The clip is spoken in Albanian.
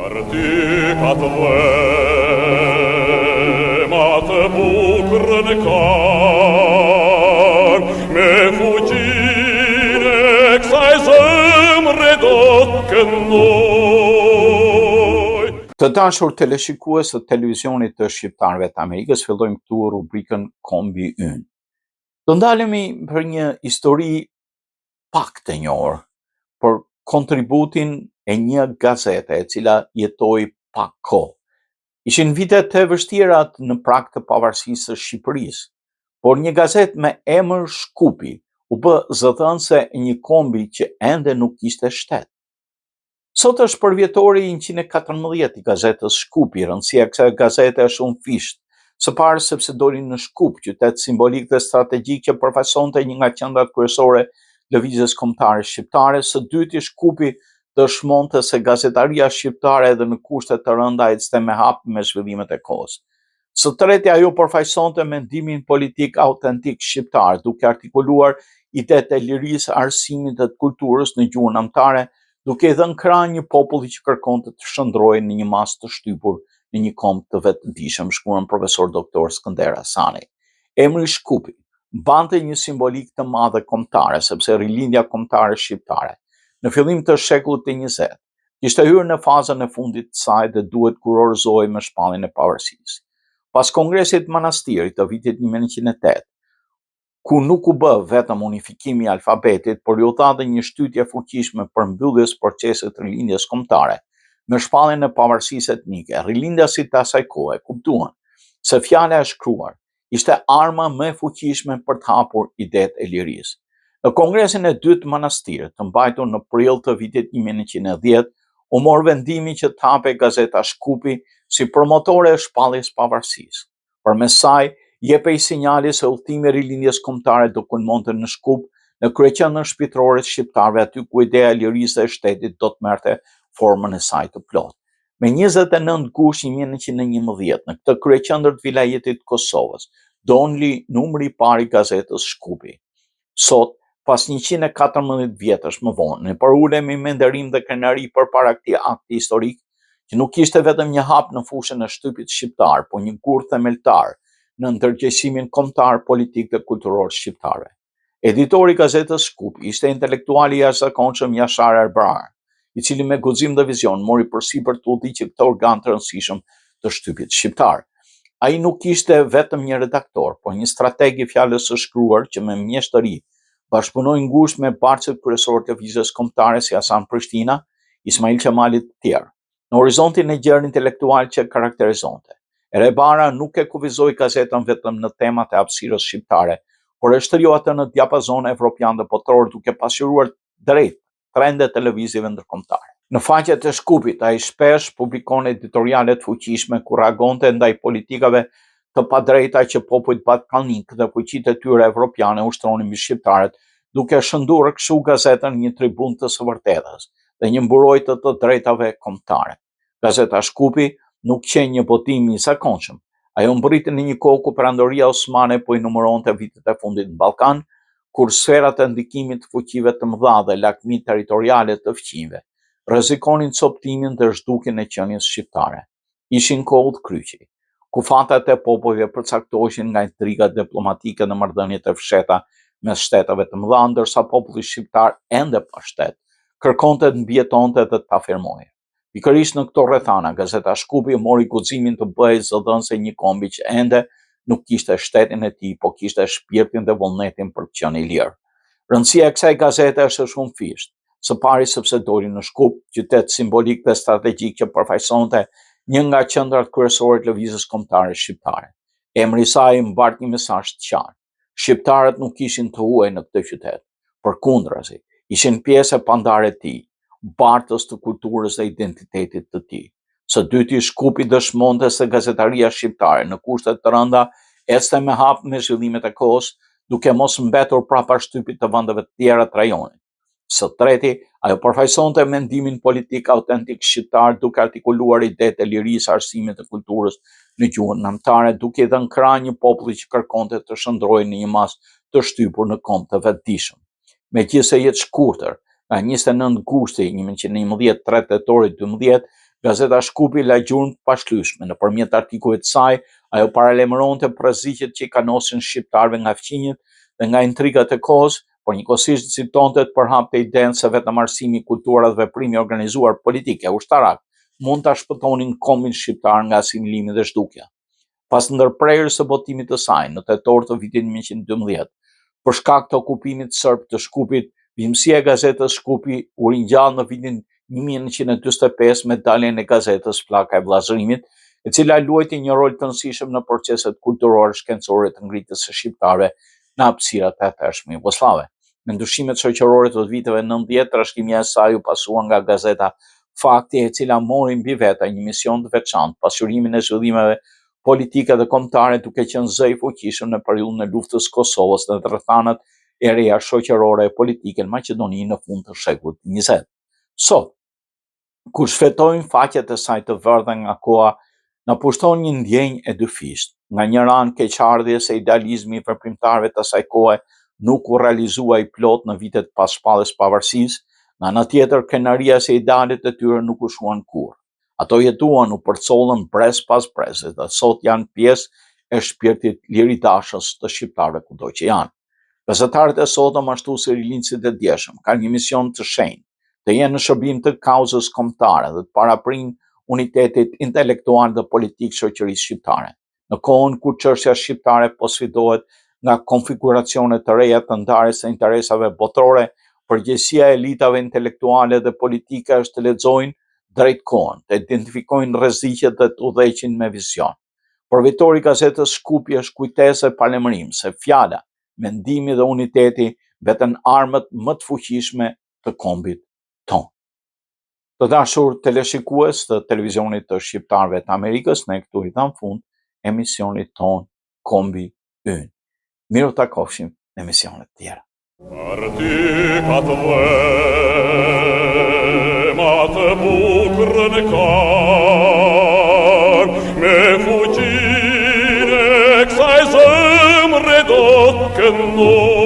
Articat vemat bucrën car, me fugire kësaj zemre do të këndoj. Të dashur teleshikues të televizionit të Shqiptarëve të Amerikës, fillojmë këtu rubrikën Kombi Ynë. Do ndalemi për një histori pak të njohur, për kontributin e një gazete e cila jetoi pak kohë. Ishin vitet e vështira në prag të pavarësisë së Shqipërisë, por një gazetë me emër Shkupi u bë zëdhënëse e një kombi që ende nuk kishte shtet. Sot është përvjetori 114 i gazetës Shkupi. Rëndësia e kësaj gazete është shumë fisht. Së pari sepse doli në Shkup, qytet simbolik dhe strategjik që përfaqësonte një nga qendrat kryesore lëvizjes kombëtare shqiptare. Së dyti, Shkupi dëshmonte se gazetaria shqiptare edhe në kushte të rënda ecte me hap me zhvillimet e kohës. Së treti, ajo përfaqësonte mendimin politik autentik shqiptar, duke artikuluar idetë e lirisë, arsimit dhe të kulturës në gjuhën amtare, duke i dhënë krah një populli që kërkonte të shndrohej në një masë të shtypur në një komb të vetëdijshëm, shkruan profesor doktor Skënder Hasani. Emri Shkupi mbante një simbolik të madhe kombëtare, sepse rilindja kombëtare shqiptare në fillim të shekullit të 20 kishte hyrë në fazën e fundit të saj dhe duhet kurorëzohej me shpalljen e pavarësisë. Pas Kongresit Manastirit të vitit 1908, ku nuk u bë vetëm unifikimi i alfabetit, por ju dha dhe një shtytje fuqishme për mbylljes procesit të rilindjes kombëtare me shpalljen e pavarësisë etnike, rilindjasit të asaj kohe kuptuan se fjala e shkruar ishte arma më e fuqishme për të hapur idetë e lirisë. Në Kongresin e dytë të Manastirit, të mbajtur në prill të vitit 1910, u mor vendimi që të hapej gazeta Shkupi si promotore e shpalljes pavarësisë. Përmes saj jepej sinjali se udhëtimi i rilindjes kombëtare do kulmonte në Shkup, në kryeqendrën shpirtërore të shqiptarëve, aty ku ideja e lirisë e shtetit do të merrte formën e saj të plotë. Me 29 gusht 1911, në këtë kryeqendër të vilajetit të Kosovës, doli numri i parë i gazetës Shkupi. Sot, pas 114 vjetësh më vonë, ne përulemi me nderim dhe krenari përpara këtij akti historik, që nuk ishte vetëm një hap në fushën e shtypit shqiptar, por një gur themeltar në ndërgjegjësimin kombëtar, politik dhe kulturor shqiptarëve. Editori i gazetës Shkupi ishte intelektuali i jashtëzakonshëm Jashar Arbrar, i cili me guxim dhe vizion mori përsipër të udhëhiqë këtë organ të rëndësishëm të shtypit shqiptar. Ai nuk ishte vetëm një redaktor, por një strateg i fjalës së shkruar që me mjeshtëri bashkëpunoi ngushtë me barqet kryesorë të lëvizjes kombëtare si Hasan Prishtina, Ismail Qemalit të tjerë, në horizontin e gjerë intelektual që karakterizonte. Erebara nuk e kufizoi gazetën vetëm në temat e hapësirës shqiptare, por e shtrio atë në diapazon evropian dhe botror, duke pasqyruar drejt trendet të lëvizjeve ndërkombëtare. Në faqet e Shkupit, ai shpesh publikon editoriale të fuqishme ku reagonte ndaj politikave të padrejta që popujt ballkanik dhe fuqitë e tyre evropiane ushtronin mbi shqiptarët, duke shëndur kështu gazetën një tribun të së vërtetës dhe një mburojtje të drejtave kombëtare. Gazeta Shkupi nuk qenë një botim i zakonshëm. Ajo mbriti në një kohë ku perandoria osmane po i numëronte vitet e fundit në Ballkan, kur sferat e ndikimit të fuqive të mëdha dhe lakmi territoriale të fqinjve rrezikonin coptimin dhe zhdukjen e qenies shqiptare. Ishin kohë të kryqi, ku fatat e popujve përcaktoheshin nga intrigat diplomatike dhe marrëdhëniet e fshehta mes shteteve të mëdha, ndërsa populli shqiptar ende pa shtet kërkonte të mbijetonte dhe të afirmohej. Pikërisht në këto rrethana, gazeta Shkupi mori guximin të bëhej zëdhënëse një kombi që ende nuk kishte shtetin e tij, po kishte shpirtin dhe vullnetin për të qenë i lirë. Rëndësia e kësaj gazete është shumë fisht. Së pari sepse doli në Shkup, qytet simbolik dhe strategjik që përfaqësonte një nga qendrat kryesore të lëvizjes kombëtare shqiptare. Emri i saj mbart një mesazh të qartë. Shqiptarët nuk ishin të huaj në këtë qytet, përkundrazi, ishin pjesë e pandare të tij, bartës të kulturës dhe identitetit të tij. Së dyti, Shkupi dëshmonte se gazetaria shqiptare në kushte të rënda ecte me hap me zhvillimet e kohës, duke mos mbetur prapa shtypit të vendeve të tjera të rajonit. Së treti, ajo përfaqësonte mendimin politik autentik shqiptar, duke artikuluar idetë e lirisë, arsimit dhe kulturës në gjuhën amtare, duke i dhënë krah një populli që kërkonte të shndrohej në një masë të shtypur në komb të vetëdijshëm. Megjithëse jetë shkurtër, nga 29 gushti 1911 3 tetorit 12, Gazeta Shkupi la gjurmë të pashlyeshme. Nëpërmjet artikujve të saj, ajo paralajmëronte përrëzitjet që i kanosin shqiptarëve nga fqinjet dhe nga intrigat e kohës, por njëkohësisht citonte të përhapte idenë se vetëm arsimi i kulturës dhe veprimi organizuar politike ushtarak mund ta shpëtonin kombin shqiptar nga asimilimi dhe zhdukja. Pas ndërprerjes së botimit të saj në tetor të vitit 1912, për shkak të okupimit serb të Shkupit, vimësia e gazetës Shkupi u ringjall në vitin 1945 me daljen e gazetës Flaka e Vllazërimit, e cila luajti një rol të rëndësishëm në proceset kulturore shkencore të ngritjes së shqiptarëve në hapësirat e atërshme jugoslave. Me ndryshimet shoqërore të viteve 90, trashëgimia e saj u pasua nga gazeta Fakti, e cila mori mbi vete një mision të veçantë, pasqyrimin e zhvillimeve politike dhe kombëtare, duke qenë zë i fuqishëm në periudhën e luftës Kosovës në rrethanat e reja shoqërore e politike në Maqedoni në fund të shekullit 20. Sot, kur shfletojmë faqet e saj të verdha nga koha, na pushton një ndjenjë e dyfishtë. Nga një anë, keqardhja se idealizmi i veprimtarëve të asaj kohe nuk u realizua i plot në vitet pas shpalljes pavarësisë, nga ana tjetër krenaria se idealet e tyre nuk u shuan kurrë. Ato jetuan, u përcollën brez pas breze dhe sot janë pjesë e shpirtit liridashës të shqiptarëve kudo që janë. Gazetarët e sotëm, ashtu si rilinjësit e djeshëm, kanë një mision të shenjtë, të jenë në shërbim të kauzës kombëtare dhe të paraprinë unitetit intelektual dhe politik shoqërisë shqiptare. Në kohën kur çështja shqiptare po sfidohet nga konfiguracione të reja të ndarjes së interesave botërore, përgjegjësia e elitave intelektuale dhe politike është të lexojnë drejt kohën, të identifikojnë rreziqet dhe të udhëheqin me vizion. Përfitori i gazetës Shkupi është kujtesë e paralajmërim se fjala, mendimi dhe uniteti veten armët më të fuqishme të kombit tonë. Të dashur teleshikues të televizionit të shqiptarëve të Amerikës, ne këtu i tham fund emisionit ton Kombi Ynë. Miru takofshim në emisionet tjera. Partikat vlemat bukrën kar, me fuqin e kësaj zemre do të këndoj.